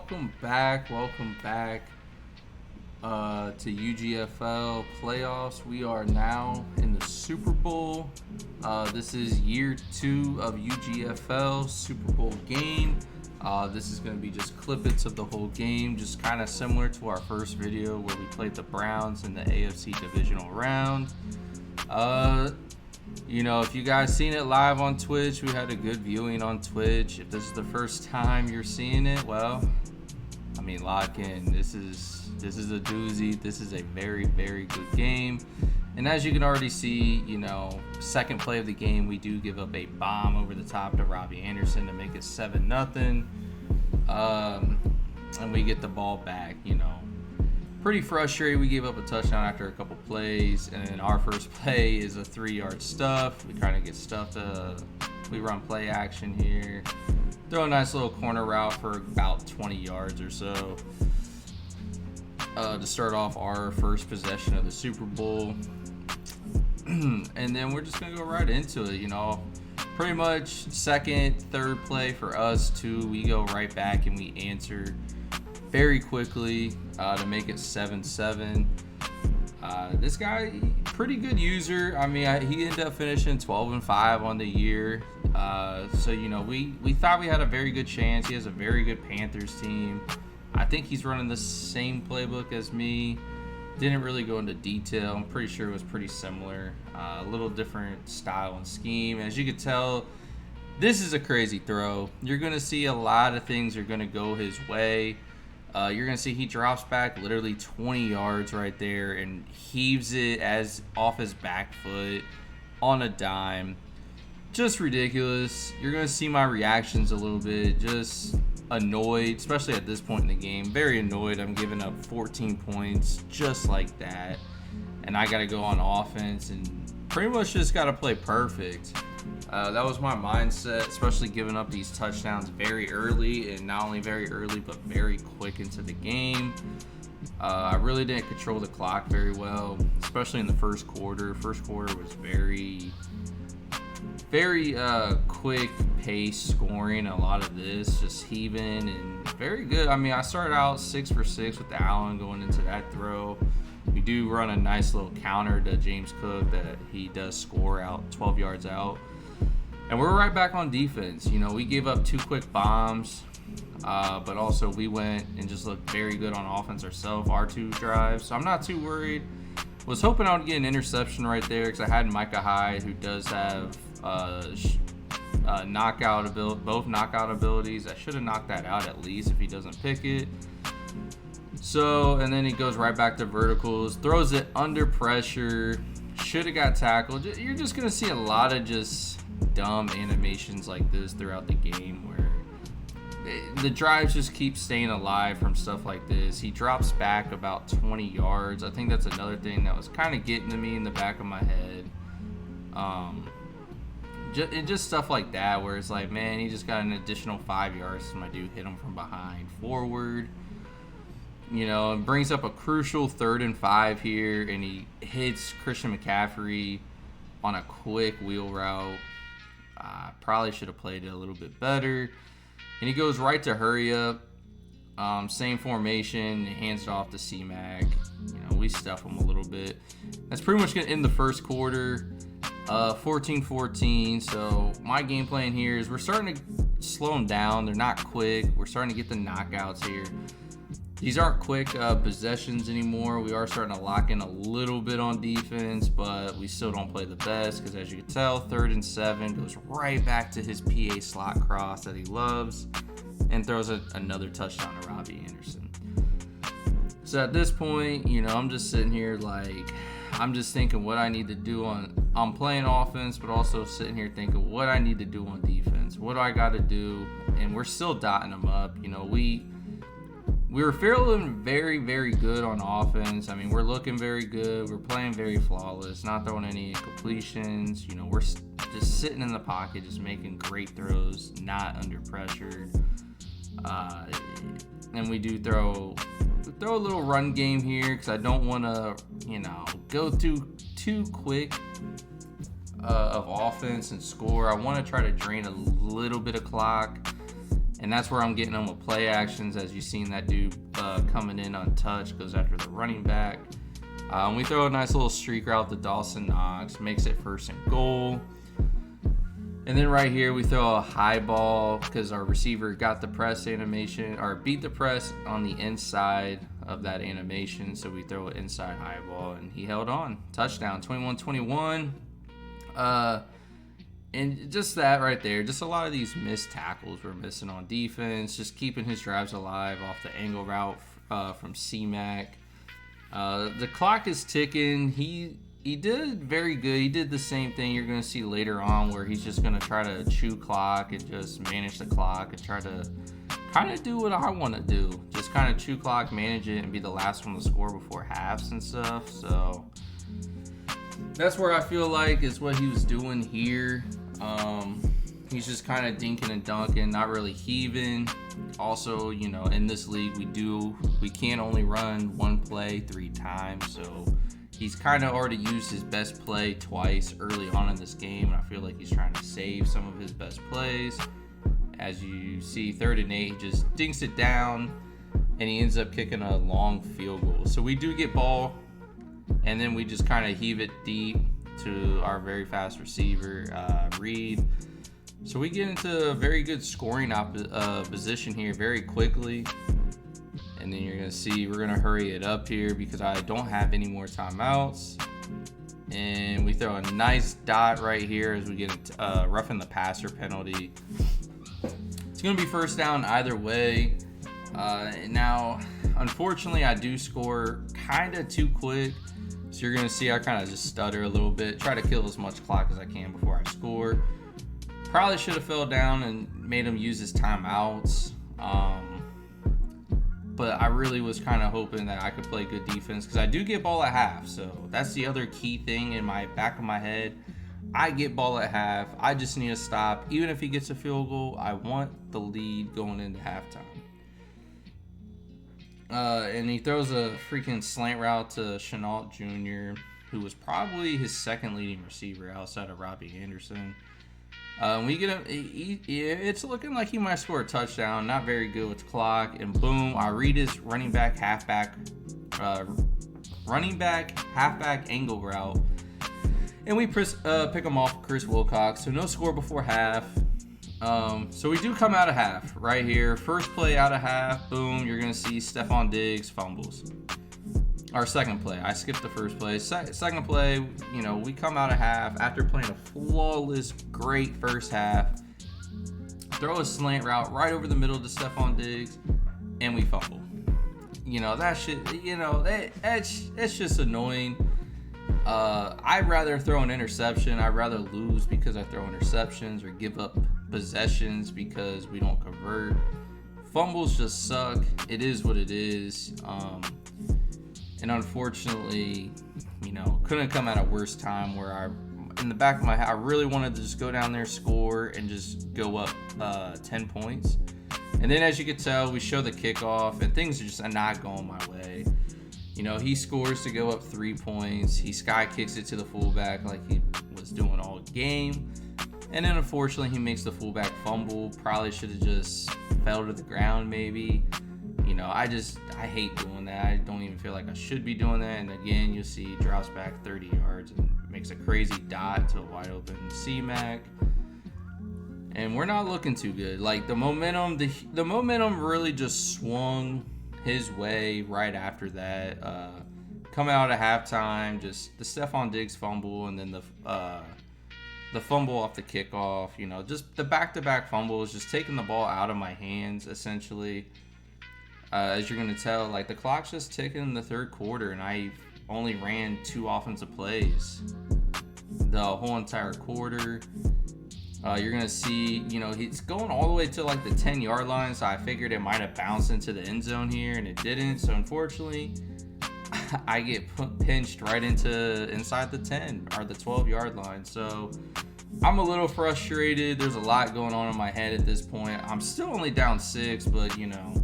welcome back to UGFL playoffs. We are now in the Super Bowl. This is year 2 of UGFL Super Bowl game. This is going to be just clippets of the whole game, just kind of similar to our first video where we played the Browns in the AFC divisional round. If you guys seen it live on Twitch, we had a good viewing on Twitch. If this is the first time you're seeing it, well, lock in. This is a doozy. This is a very, very good game. And as you can already see, second play of the game, we do give up a bomb over the top to Robbie Anderson to make it 7-0. And we get the ball back, Pretty frustrated. We gave up a touchdown after a couple plays, and then our first play is a 3-yard stuff. We kind of get stuffed. We run play action here. Throw a nice little corner route for about 20 yards or so to start off our first possession of the Super Bowl. And then we're just going to go right into it, Pretty much second, third play for us too. We go right back and we answer very quickly to make it 7-7. This guy, pretty good user. He ended up finishing 12-5 on the year. We thought we had a very good chance. He has a very good Panthers team. I think he's running the same playbook as me. Didn't really go into detail. I'm pretty sure it was pretty similar. A little different style and scheme. As you can tell, this is a crazy throw. You're going to see a lot of things are going to go his way. You're going to see he drops back literally 20 yards right there and heaves it as off his back foot on a dime. Just ridiculous. You're going to see my reactions a little bit. Just annoyed, especially at this point in the game. Very annoyed. I'm giving up 14 points just like that. And I got to go on offense and pretty much just got to play perfect. That was my mindset, especially giving up these touchdowns very early, and not only very early, but very quick into the game. I really didn't control the clock very well, especially in the first quarter. First quarter was very quick pace scoring. A lot of this just heaving and very good. I started out 6 for 6 with Allen going into that throw. We do run a nice little counter to James Cook that he does score out 12 yards out. And we're right back on defense. We gave up 2 quick bombs, but also we went and just looked very good on offense ourselves, our 2 drives. So I'm not too worried. Was hoping I would get an interception right there because I had Micah Hyde, who does have both knockout abilities. I should have knocked that out at least if he doesn't pick it. So, and then he goes right back to verticals, throws it under pressure, should have got tackled. You're just going to see a lot of just dumb animations like this throughout the game where the drives just keep staying alive from stuff like this. He drops back about 20 yards. I think that's another thing that was kind of getting to me in the back of my head. Just stuff like that where it's like, man, he just got an additional 5 yards so my dude hit him from behind forward. And brings up a crucial 3rd and 5 here, and he hits Christian McCaffrey on a quick wheel route. Probably should have played it a little bit better. And he goes right to hurry up. Same formation, hands it off to C-Mac. We stuff him a little bit. That's pretty much going to end the first quarter. 14-14. So my game plan here is we're starting to slow them down. They're not quick. We're starting to get the knockouts here. These aren't quick possessions anymore. We are starting to lock in a little bit on defense, but we still don't play the best because, as you can tell, 3rd and 7 goes right back to his PA slot cross that he loves and throws another touchdown to Robbie Anderson. So at this point, I'm just sitting here I'm just thinking what I need to do I'm playing offense, but also sitting here thinking what I need to do on defense. What do I got to do? And we're still dotting them up. We were feeling very, very good on offense. We're looking very good. We're playing very flawless, not throwing any completions. We're just sitting in the pocket, just making great throws, not under pressure. And we do throw a little run game here because I don't want to, go too quick of offense and score. I want to try to drain a little bit of clock And that's where I'm getting them with play actions. As you've seen, that dude coming in untouched, goes after the running back. We throw a nice little streak route to Dawson Knox, makes it 1st and goal. And then right here, we throw a high ball because our receiver got the press animation, or beat the press on the inside of that animation. So we throw an inside high ball, and he held on. Touchdown, 21-21. And just that right there, just a lot of these missed tackles we're missing on defense, just keeping his drives alive off the angle route from C-Mac. The clock is ticking. He did very good. He did the same thing you're going to see later on, where he's just going to try to chew clock and just manage the clock and try to kind of do what I want to do. Just kind of chew clock, manage it, and be the last one to score before halves and stuff. So that's where I feel like is what he was doing here. He's just kind of dinking and dunking, not really heaving. Also, you know, in this league, we can only run one play 3 times. So he's kind of already used his best play twice early on in this game. And I feel like he's trying to save some of his best plays. As you see, 3rd and 8, he just dinks it down, and he ends up kicking a long field goal. So we do get ball, and then we just kind of heave it deep to our very fast receiver, Reed. So we get into a very good scoring position here very quickly. And then you're going to see we're going to hurry it up here because I don't have any more timeouts. And we throw a nice dot right here as we get roughing the passer penalty. It's going to be 1st down either way. Now, unfortunately, I do score kind of too quick. So you're going to see I kind of just stutter a little bit, try to kill as much clock as I can before I score. Probably should have fell down and made him use his timeouts. But I really was kind of hoping that I could play good defense because I do get ball at half. So that's the other key thing in my back of my head. I get ball at half. I just need to stop. Even if he gets a field goal, I want the lead going into halftime. And he throws a freaking slant route to Chenault Jr., who was probably his 2nd leading receiver outside of Robbie Anderson. We get him. It's looking like he might score a touchdown. Not very good with the clock. And boom, I read his running back, halfback angle route. And we pick him off Chris Wilcox. So no score before half. So we do come out of half right here. First play out of half. Boom, you're going to see Stephon Diggs fumbles. Our 2nd play. I skipped the first play. Second play, you know, we come out of half after playing a flawless, great first half. Throw a slant route right over the middle to Stephon Diggs, and we fumble. You know, that shit, you know, it's just annoying. I'd rather throw an interception. I'd rather lose because I throw interceptions or give up possessions because we don't convert. Fumbles just suck. It is what it is. And unfortunately, you know, couldn't come at a worse time where in the back of my head, I really wanted to just go down there, score, and just go up 10 points. And then as you can tell, we show the kickoff, and things are just not going my way. You know, he scores to go up 3 points. He sky kicks it to the fullback like he was doing all game. And then unfortunately, he makes the fullback fumble. Probably should have just fell to the ground maybe. You know, I hate doing that. I don't even feel like I should be doing that. And again, you'll see he drops back 30 yards and makes a crazy dot to a wide open C-Mac. And we're not looking too good. Like the momentum really just swung his way right after that. Coming out of halftime, just the Stephon Diggs fumble and then the fumble off the kickoff. You know, just the back-to-back fumbles, just taking the ball out of my hands essentially. As you're going to tell, like the clock's just ticking in the 3rd quarter, and I only ran 2 offensive plays the whole entire quarter. You're going to see, you know, he's going all the way to like the 10-yard line, so I figured it might have bounced into the end zone here, and it didn't. So unfortunately, I get pinched right inside the 10 or the 12-yard line. So I'm a little frustrated. There's a lot going on in my head at this point. I'm still only down 6, but, you know,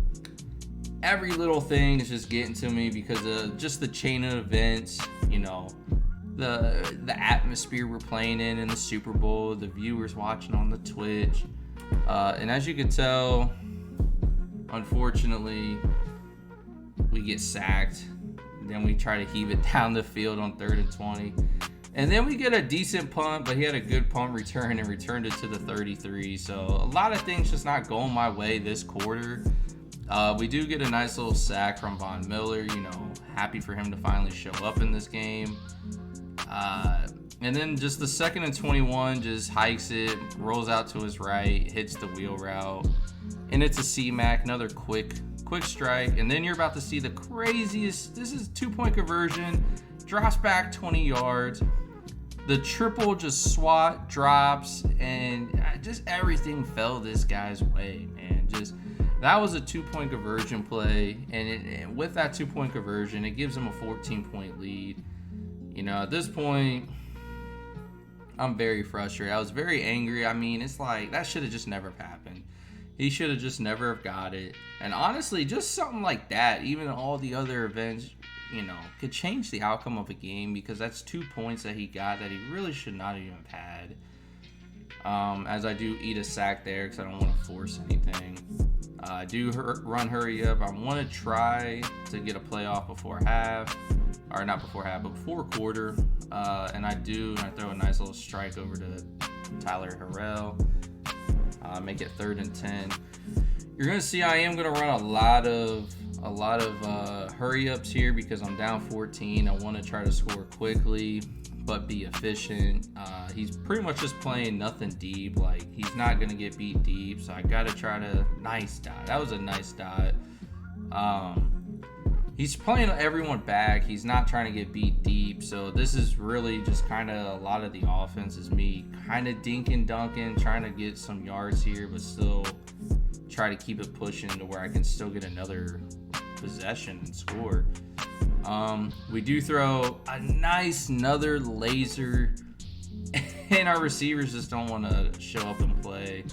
every little thing is just getting to me because of just the chain of events, you know, the atmosphere we're playing in the Super Bowl, the viewers watching on the Twitch. And as you can tell, Unfortunately, we get sacked. Then we try to heave it down the field on 3rd and 20. And then we get a decent punt, but he had a good punt return and returned it to the 33. So a lot of things just not going my way this quarter. We do get a nice little sack from Von Miller. Happy for him to finally show up in this game. And then just the 2nd and 21, just hikes it, rolls out to his right, hits the wheel route. And it's a C-Mac, another quick strike. And then you're about to see the craziest, this is 2-point conversion, drops back 20 yards. The triple just swat, drops, and just everything fell this guy's way, man. That was a 2-point conversion play, and with that 2-point conversion, it gives him a 14-point lead. At this point, I'm very frustrated. I was very angry. I mean, it's like, that should have just never happened. He should have just never have got it. And honestly, just something like that, even all the other events, could change the outcome of a game, because that's 2 points that he got that he really should not even have had. As I do eat a sack there because I don't want to force anything. I do run hurry up. I want to try to get a playoff before half. Or not before half, but before quarter. And I throw a nice little strike over to Tyler Harrell. Make it 3rd and 10. You're going to see I am going to run a lot of hurry ups here because I'm down 14. I want to try to score quickly but be efficient. He's pretty much just playing nothing deep. Like, he's not going to get beat deep, so I got to try to... Nice dot. That was a nice dot. He's playing everyone back. He's not trying to get beat deep, so this is really just kind of a lot of the offense is me kind of dinking dunking, trying to get some yards here, but still try to keep it pushing to where I can still get another possession and score. We do throw another laser, and our receivers just don't want to show up and play.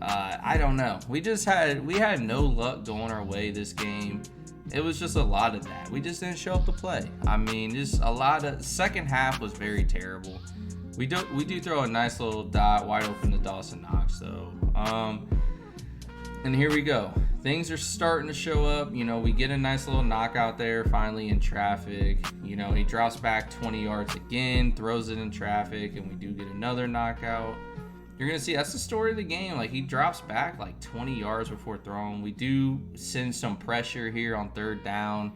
I don't know. We had no luck going our way this game. It was just a lot of that. We just didn't show up to play. I mean, just a lot of... Second half was very terrible. We do throw a nice little dot wide open to Dawson Knox, though. And here we go. Things are starting to show up. We get a nice little knockout there finally in traffic. He drops back 20 yards again, throws it in traffic, and we do get another knockout. You're going to see that's the story of the game. Like, he drops back like 20 yards before throwing. We do send some pressure here on 3rd down.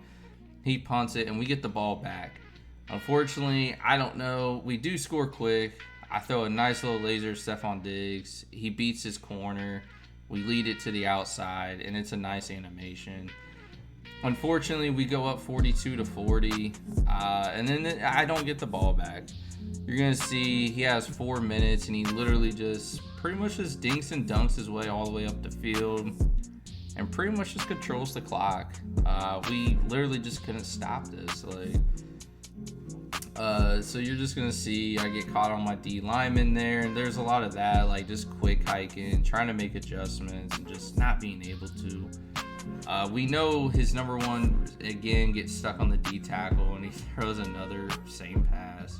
He punts it, and we get the ball back. Unfortunately, I don't know. We do score quick. I throw a nice little laser to Stephon Diggs. He beats his corner. We lead it to the outside, and it's a nice animation. Unfortunately, we go up 42-40, and then I don't get the ball back. You're going to see he has 4 minutes, and he literally just pretty much just dinks and dunks his way all the way up the field and pretty much just controls the clock. We literally just couldn't stop this. So you're just going to see I get caught on my D lineman there, and there's a lot of that, like just quick hiking, trying to make adjustments, and just not being able to. We know his number one, again, gets stuck on the D tackle, and he throws another same pass.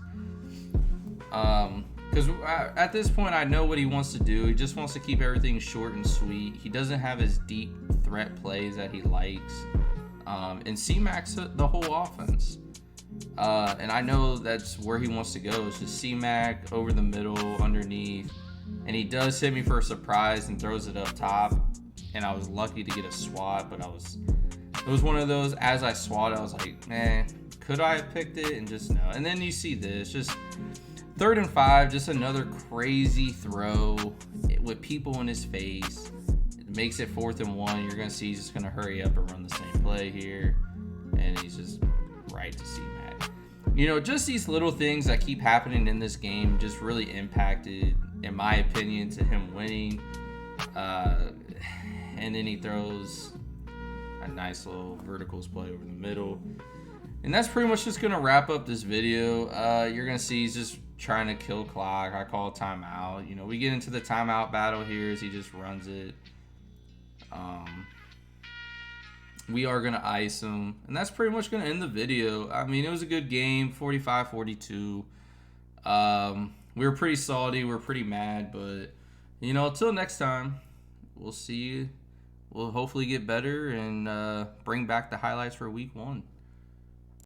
Because at this point, I know what he wants to do. He just wants to keep everything short and sweet. He doesn't have his deep threat plays that he likes. And C-Mac's the whole offense. And I know that's where he wants to go. It's just C-Mac over the middle, underneath. And he does hit me for a surprise and throws it up top. And I was lucky to get a swat, but it was one of those, as I swat, I was like, man, could I have picked it? And just no. And then you see this, just 3rd and 5, just another crazy throw with people in his face. It makes it 4th and 1. You're going to see he's just going to hurry up and run the same play here. And he's just right to C-Mac. Just these little things that keep happening in this game just really impacted, in my opinion, to him winning. And then he throws a nice little verticals play over the middle. And that's pretty much just going to wrap up this video. You're going to see he's just trying to kill clock. I call a timeout. We get into the timeout battle here as he just runs it. We are going to ice him. And that's pretty much going to end the video. I mean, it was a good game, 45-42. We were pretty salty. We were pretty mad. But, until next time, we'll see you we'll hopefully get better and bring back the highlights for week 1.